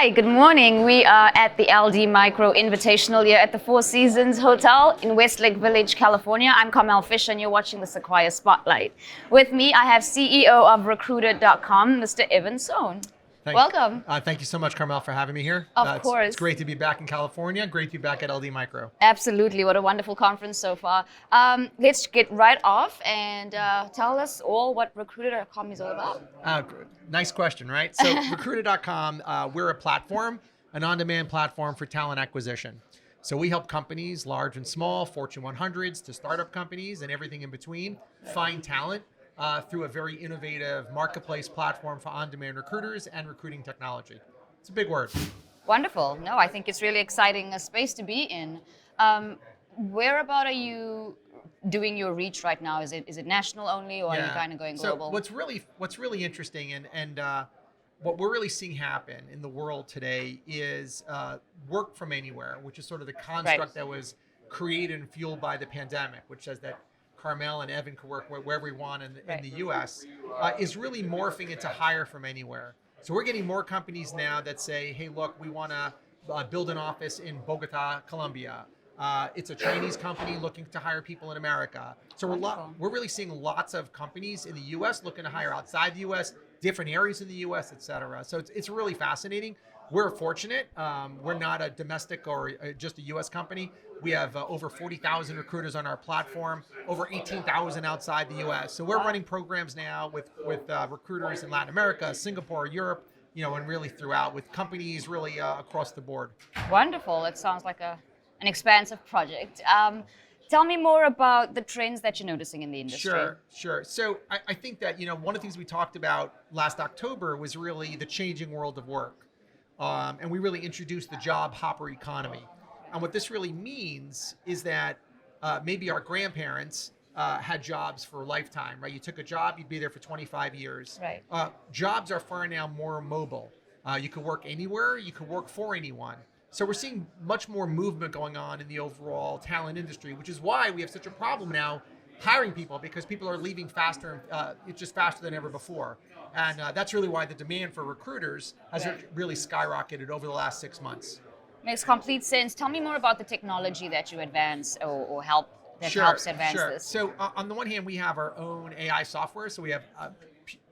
Hi, good morning. We are at the LD Micro Invitational here at the Four Seasons Hotel in Westlake Village, California. I'm Carmel Fisher and you're watching the Sequire Spotlight. With me, I have CEO of Recruiter.com, Mr. Evan Sohn. Welcome. Thank you so much, Carmel, for having me here. Of course. It's great to be back in California. Great to be back at LD Micro. Absolutely. What a wonderful conference so far. Let's get right off and tell us all what Recruiter.com is all about. Nice question, right? So Recruiter.com, we're a platform, an on-demand platform for talent acquisition. So we help companies, large and small, Fortune 100s to startup companies and everything in between, find talent through a very innovative marketplace platform for on-demand recruiters and recruiting technology. It's a big word. Wonderful. No, I think it's really exciting a space to be in. Where about are you doing your reach right now? Is it national only, or are you kind of going global? So what's really interesting and what we're really seeing happen in the world today is work from anywhere, which is sort of the construct that was created and fueled by the pandemic, which says that Carmel and Evan can work wherever we want in the U.S., is really morphing into hire from anywhere. So we're getting more companies now that say, hey, look, we want to build an office in Bogota, Colombia. It's a Chinese company looking to hire people in America. So we're really seeing lots of companies in the U.S. looking to hire outside the U.S., different areas in the U.S., et cetera. So it's really fascinating. We're fortunate. We're not a domestic or just a U.S. company. We have over 40,000 recruiters on our platform, over 18,000 outside the U.S. So we're running programs now with recruiters in Latin America, Singapore, Europe, and really throughout with companies really across the board. Wonderful. It sounds like an expansive project. Tell me more about the trends that you're noticing in the industry. Sure. So I think that, one of the things we talked about last October was really the changing world of work. And we really introduced the job hopper economy. And what this really means is that maybe our grandparents had jobs for a lifetime, right? You took a job, you'd be there for 25 years. Right. Jobs are far now more mobile. You could work anywhere, you could work for anyone. So we're seeing much more movement going on in the overall talent industry, which is why we have such a problem now hiring people, because people are leaving faster, it's just faster than ever before. And that's really why the demand for recruiters has really skyrocketed over the last 6 months. Makes complete sense. Tell me more about the technology that you advance or help helps advance this. So on the one hand, we have our own AI software. So we have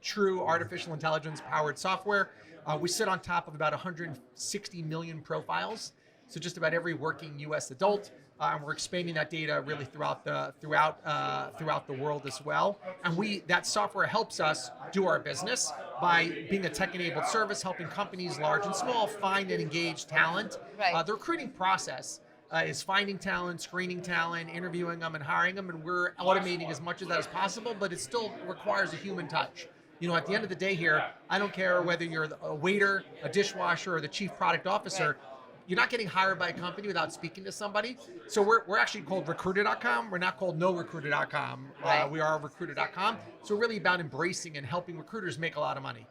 true artificial intelligence powered software. We sit on top of about 160 million profiles. So just about every working U.S. adult. And we're expanding that data really throughout the world as well. And that software helps us do our business by being a tech-enabled service, helping companies large and small find and engage talent. Right. The recruiting process is finding talent, screening talent, interviewing them, and hiring them. And we're automating as much of that as possible, but it still requires a human touch. At the end of the day here, I don't care whether you're a waiter, a dishwasher, or the chief product officer. Right. You're not getting hired by a company without speaking to somebody. So we're actually called Recruiter.com. We're not called NoRecruiter.com. Right. We are Recruiter.com. So we're really about embracing and helping recruiters make a lot of money.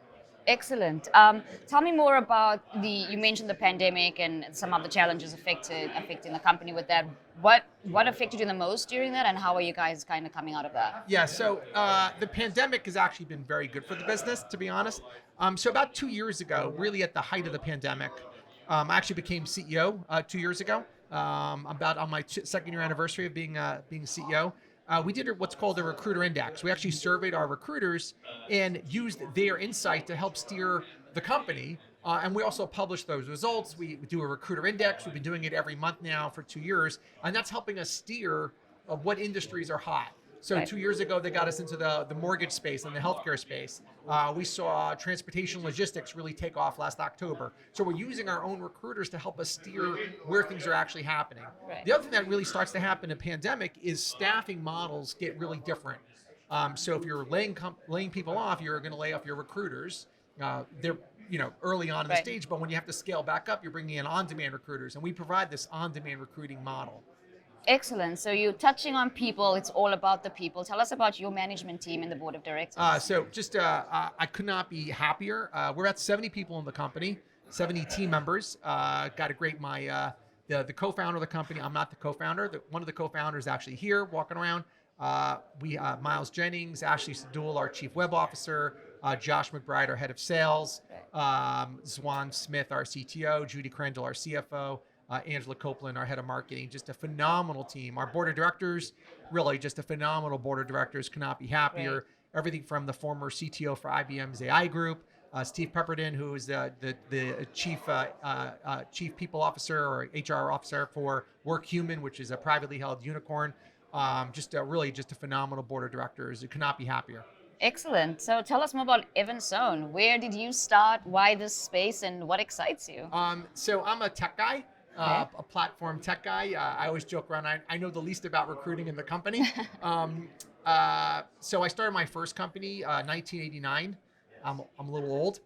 Excellent. Tell me more about you mentioned the pandemic and some of the challenges affecting the company with that. What affected you the most during that, and how are you guys kind of coming out of that? Yeah, so the pandemic has actually been very good for the business, to be honest. So about 2 years ago, really at the height of the pandemic, I actually became CEO 2 years ago, about on my second year anniversary of being CEO. We did what's called a recruiter index. We actually surveyed our recruiters and used their insight to help steer the company. And we also published those results. We do a recruiter index. We've been doing it every month now for 2 years. And that's helping us steer what industries are hot. So 2 years ago, they got us into the mortgage space and the healthcare space. We saw transportation logistics really take off last October. So we're using our own recruiters to help us steer where things are actually happening. Right. The other thing that really starts to happen in a pandemic is staffing models get really different. So if you're laying people off, you're going to lay off your recruiters. They're early on in the stage, but when you have to scale back up, you're bringing in on-demand recruiters, and we provide this on-demand recruiting model. Excellent. So you're touching on people. It's all about the people. Tell us about your management team and the board of directors. I could not be happier. We're at 70 people in the company, 70 team members. Got a great, the co-founder of the company. I'm not the co-founder. One of the co-founders is actually here walking around. Miles Jennings, Ashley Sadul, our chief web officer, Josh McBride, our head of sales, Zwan Smith, our CTO, Judy Crandall, our CFO, Angela Copeland, our head of marketing. Just a phenomenal team. Our board of directors, really just a phenomenal board of directors. Cannot be happier. Right. Everything from the former CTO for IBM's AI group, Steve Pepperton, who is the chief people officer or HR officer for WorkHuman, which is a privately held unicorn. Just a phenomenal board of directors. It could not be happier. Excellent. So tell us more about Evan Sohn. Where did you start? Why this space? And what excites you? So I'm a tech guy. A platform tech guy. I always joke around. I know the least about recruiting in the company. So I started my first company 1989. I'm a little old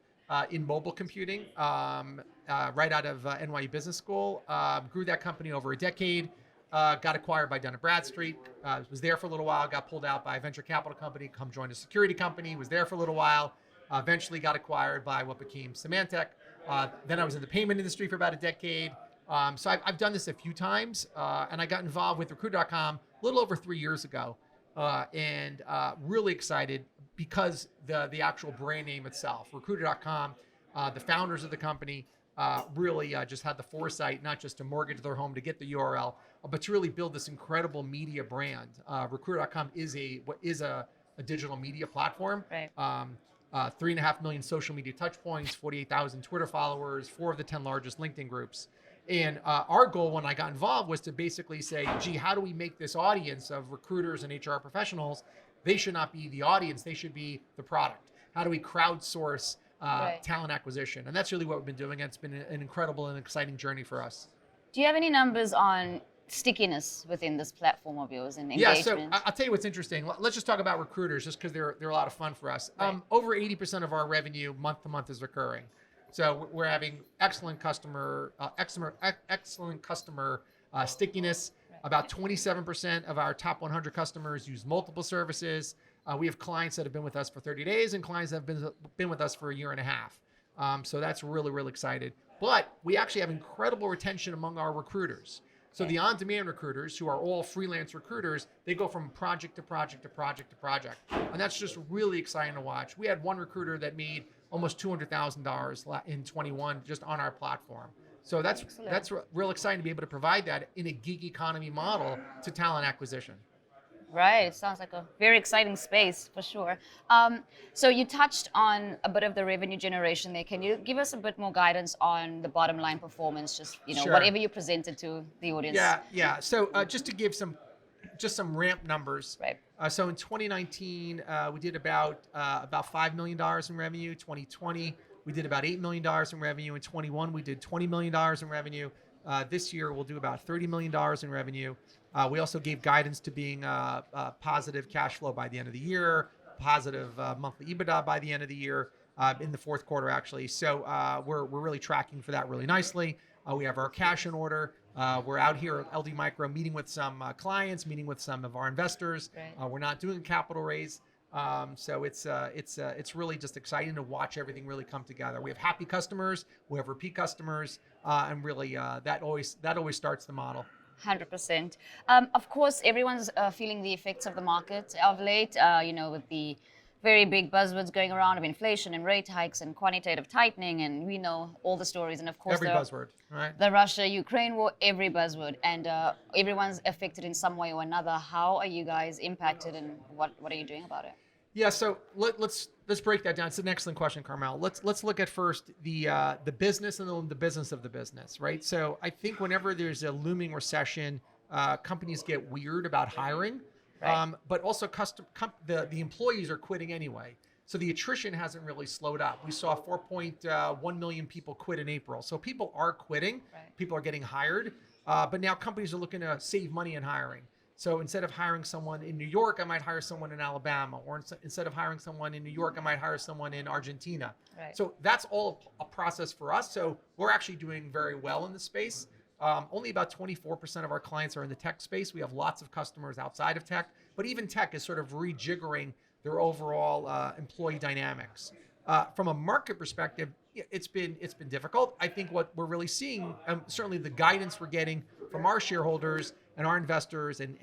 in mobile computing. Right out of NYU Business School. Grew that company over a decade. Got acquired by Dun & Bradstreet. Was there for a little while. Got pulled out by a venture capital company. Come join a security company. Was there for a little while. Eventually got acquired by what became Symantec. Then I was in the payment industry for about a decade. So I've done this a few times, and I got involved with Recruiter.com a little over 3 years ago, and really excited because the actual brand name itself, Recruiter.com, the founders of the company really just had the foresight not just to mortgage their home to get the URL, but to really build this incredible media brand. Recruiter.com is a digital media platform. Right. 3.5 million social media touch points, 48,000 Twitter followers, 4 of the 10 largest LinkedIn groups. And our goal when I got involved was to basically say, gee, how do we make this audience of recruiters and HR professionals? They should not be the audience. They should be the product. How do we crowdsource talent acquisition? And that's really what we've been doing. And it's been an incredible and exciting journey for us. Do you have any numbers on stickiness within this platform of yours and engagement? Yeah, so I'll tell you what's interesting. Let's just talk about recruiters just because they're a lot of fun for us. Right. Over 80% of our revenue month to month is recurring. So we're having excellent customer stickiness. Right. About 27% of our top 100 customers use multiple services. We have clients that have been with us for 30 days and clients that have been with us for a year and a half. So that's really, really excited. But we actually have incredible retention among our recruiters. So the on-demand recruiters, who are all freelance recruiters, they go from project to project to project to project. And that's just really exciting to watch. We had one recruiter that made almost $200,000 in 21 just on our platform. So that's real exciting to be able to provide that in a gig economy model to talent acquisition. Right. It sounds like a very exciting space for sure. So you touched on a bit of the revenue generation there. Can you give us a bit more guidance on the bottom line performance? Just Sure. Whatever you presented to the audience. Yeah. So just to give some ramp numbers. Right. So in 2019, we did about $5 million in revenue. 2020, we did about $8 million in revenue. In 21, we did $20 million in revenue. This year, we'll do about $30 million in revenue. We also gave guidance to being positive cash flow by the end of the year, positive monthly EBITDA by the end of the year, in the fourth quarter, actually. So we're really tracking for that really nicely. We have our cash in order. We're out here at LD Micro meeting with some clients, meeting with some of our investors. Right. We're not doing a capital raise. So it's really just exciting to watch everything really come together. We have happy customers, we have repeat customers, and really that always starts the model. 100%. Of course, everyone's feeling the effects of the market of late, with the very big buzzwords going around of inflation and rate hikes and quantitative tightening, and we know all the stories. And of course, every buzzword, right? The Russia-Ukraine war, every buzzword, and everyone's affected in some way or another. How are you guys impacted, and what are you doing about it? Yeah, so let's break that down. It's an excellent question, Carmel. Let's look at first the business and then the business of the business, right? So I think whenever there's a looming recession, companies get weird about hiring, right. But also the employees are quitting anyway. So the attrition hasn't really slowed up. We saw 4.1 million people quit in April. So people are quitting, right. People are getting hired, but now companies are looking to save money in hiring. So instead of hiring someone in New York, I might hire someone in Alabama, or instead of hiring someone in New York, I might hire someone in Argentina. Right. So that's all a process for us. So we're actually doing very well in the space. Only about 24% of our clients are in the tech space. We have lots of customers outside of tech, but even tech is sort of rejiggering their overall employee dynamics. From a market perspective, it's been difficult. I think what we're really seeing, certainly the guidance we're getting from our shareholders, and our investors and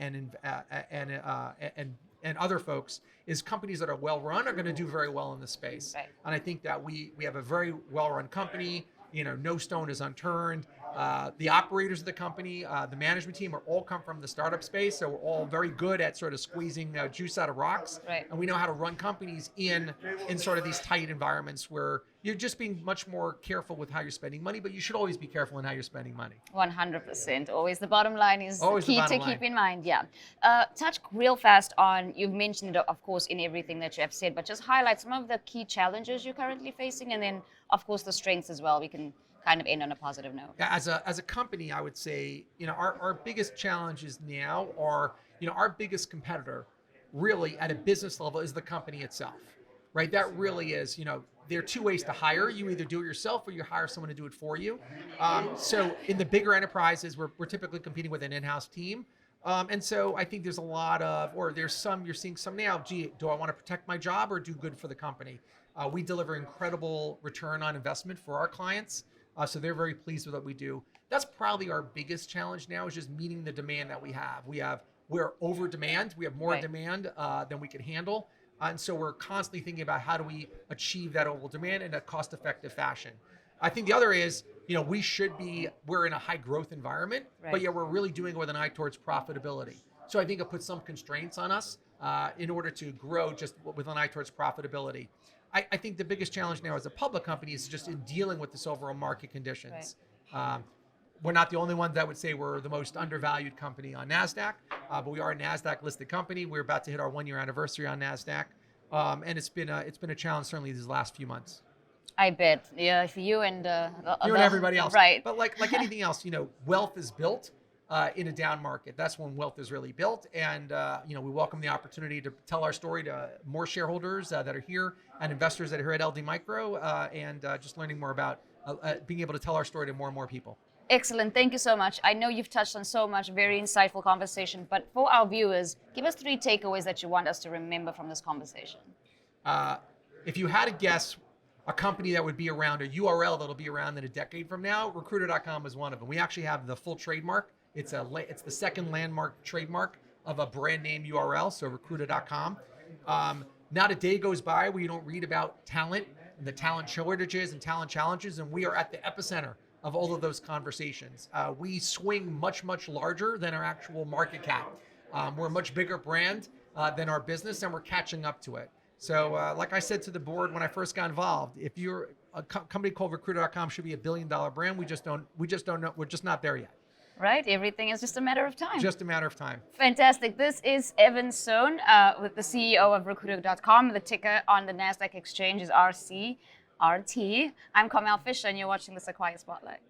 other folks is companies that are well run are going to do very well in this space. Right. And I think that we have a very well run company. No stone is unturned. The operators of the company, the management team, are all come from the startup space, so we're all very good at sort of squeezing juice out of rocks. Right. And we know how to run companies in sort of these tight environments where you're just being much more careful with how you're spending money, but you should always be careful in how you're spending money. 100%. Always the bottom line is Always the key to bottom line. keep in mind. Yeah. Touch real fast on, you've mentioned it, of course, in everything that you have said, but just highlight some of the key challenges you're currently facing, and then, of course, the strengths as well. We can kind of end on a positive note. Yeah, as a company, I would say, our biggest challenges now are, our biggest competitor really at a business level is the company itself, right? That really is, there are two ways to hire. You either do it yourself or you hire someone to do it for you. So in the bigger enterprises, we're typically competing with an in-house team. And so I think there's a lot of, or you're seeing some now, gee, do I want to protect my job or do good for the company? We deliver incredible return on investment for our clients. So they're very pleased with what we do. That's probably our biggest challenge now, is just meeting the demand that we have. We're over demand. We have more demand than we can handle. And so we're constantly thinking about how do we achieve that over demand in a cost-effective fashion. I think the other is, we're in a high growth environment, but yet we're really doing it with an eye towards profitability. So I think it puts some constraints on us in order to grow just with an eye towards profitability. I think the biggest challenge now as a public company is just in dealing with this overall market conditions. Right. We're not the only ones that would say we're the most undervalued company on NASDAQ, but we are a NASDAQ listed company. We're about to hit our 1-year anniversary on NASDAQ. And it's been a challenge certainly these last few months. I bet. Yeah, for you and you and everybody else. Right. But like anything else, wealth is built in a down market. That's when wealth is really built. And we welcome the opportunity to tell our story to more shareholders that are here and investors that are here at LD Micro, and just learning more about being able to tell our story to more and more people. Excellent. Thank you so much. I know you've touched on so much, very insightful conversation, but for our viewers, give us 3 takeaways that you want us to remember from this conversation. If you had to guess a company that would be around, a URL that'll be around in a decade from now, Recruiter.com is one of them. We actually have the full trademark. It's the second landmark trademark of a brand name URL, so Recruiter.com. Not a day goes by where you don't read about talent and the talent shortages and talent challenges, and we are at the epicenter of all of those conversations. We swing much, much larger than our actual market cap. We're a much bigger brand than our business, and we're catching up to it. So like I said to the board when I first got involved, if you're a company called Recruiter.com should be $1 billion brand, we just don't know, we're just not there yet. Right, everything is just a matter of time. Just a matter of time. Fantastic. This is Evan Sohn, with the CEO of Recruiter.com. The ticker on the NASDAQ exchange is RCRT. I'm Carmel Fisher, and you're watching the Sequire Spotlight.